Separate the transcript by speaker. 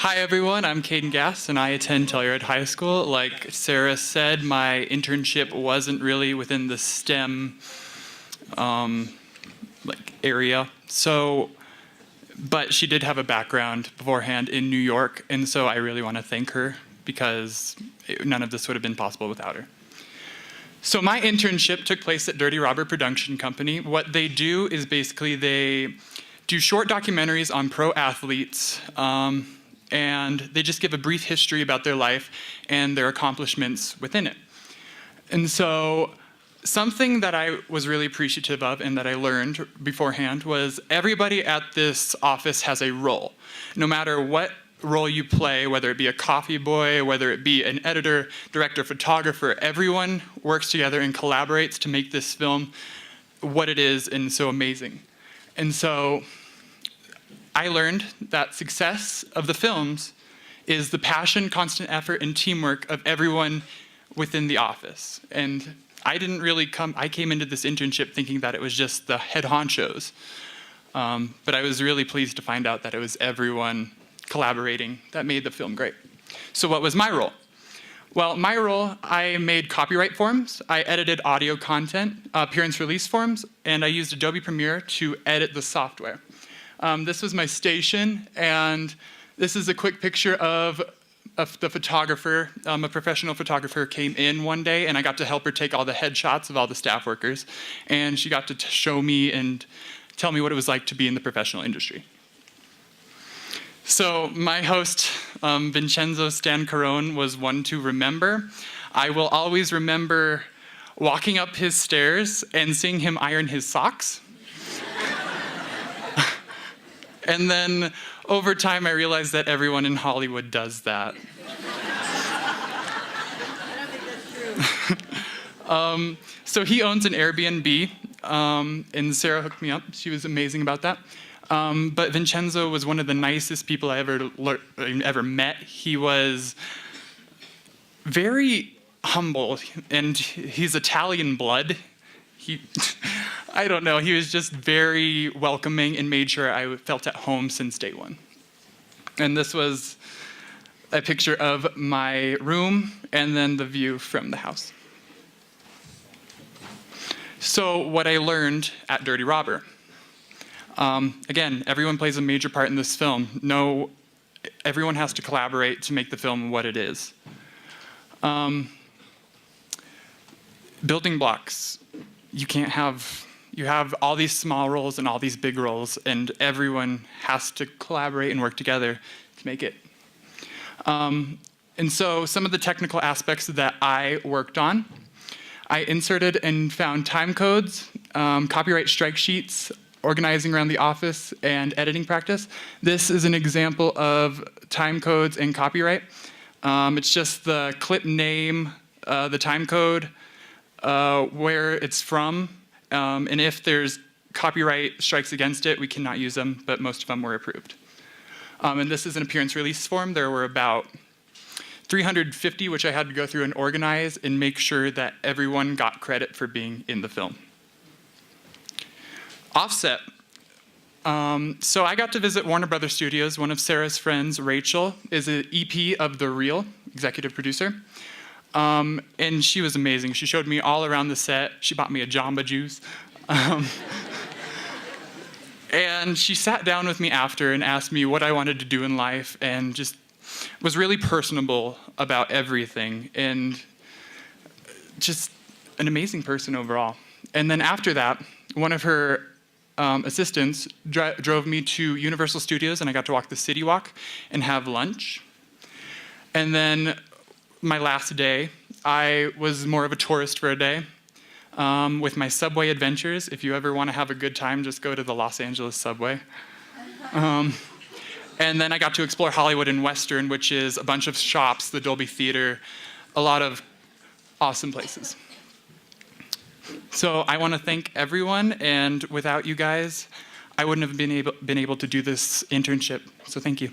Speaker 1: Hi everyone, I'm Kaden Gass and I attend Telluride High School. Like Sarah said, my internship wasn't really within the STEM area. But she did have a background beforehand in New York, and so I really want to thank her because none of this would have been possible without her. So my internship took place at Dirty Robber Production Company. What they do is basically they do short documentaries on pro athletes, and they just give a brief history about their life and their accomplishments within it. And so something that I was really appreciative of and that I learned beforehand was everybody at this office has a role. No matter what role you play, whether it be a coffee boy, whether it be an editor, director, photographer, everyone works together and collaborates to make this film what it is and so amazing. And so I learned that success of the films is the passion, constant effort, and teamwork of everyone within the office. And I came into this internship thinking that it was just the head honchos. But I was really pleased to find out that it was everyone collaborating that made the film great. So what was my role? Well, my role, I made copyright forms, I edited audio content, appearance release forms, and I used Adobe Premiere to edit the software. This was my station, and this is a quick picture of the photographer. A professional photographer came in one day, and I got to help her take all the headshots of all the staff workers, and she got to show me and tell me what it was like to be in the professional industry. So my host, Vincenzo Stancarone, was one to remember. I will always remember walking up his stairs and seeing him iron his socks. And then over time, I realized that everyone in Hollywood does that.
Speaker 2: I don't think that's true.
Speaker 1: So he owns an Airbnb, and Sarah hooked me up. She was amazing about that. But Vincenzo was one of the nicest people I ever met. He was very humble, and he's Italian blood. I don't know, he was just very welcoming and made sure I felt at home since day one. And this was a picture of my room and then the view from the house. So what I learned at Dirty Robber. Again, everyone plays a major part in this film. Everyone has to collaborate to make the film what it is. Building blocks. You have all these small roles and all these big roles, and everyone has to collaborate and work together to make it. And so some of the technical aspects that I worked on, I inserted and found time codes, copyright strike sheets, organizing around the office, and editing practice. This is an example of time codes and copyright. It's just the clip name, the time code, where it's from, and if there's copyright strikes against it, we cannot use them, but most of them were approved. And this is an appearance release form. There were about 350, which I had to go through and organize and make sure that everyone got credit for being in the film. Offset. So I got to visit Warner Brothers Studios. One of Sarah's friends, Rachel, is an EP of The Real, executive producer. And she was amazing. She showed me all around the set. She bought me a Jamba Juice. And she sat down with me after and asked me what I wanted to do in life and just was really personable about everything and just an amazing person overall. And then after that, one of her assistants drove me to Universal Studios, and I got to walk the City Walk and have lunch. And then my last day, I was more of a tourist for a day with my subway adventures. If you ever want to have a good time, just go to the Los Angeles subway. And then I got to explore Hollywood and Western, which is a bunch of shops, the Dolby Theater, a lot of awesome places. So I want to thank everyone, and without you guys, I wouldn't have been able to do this internship. So thank you.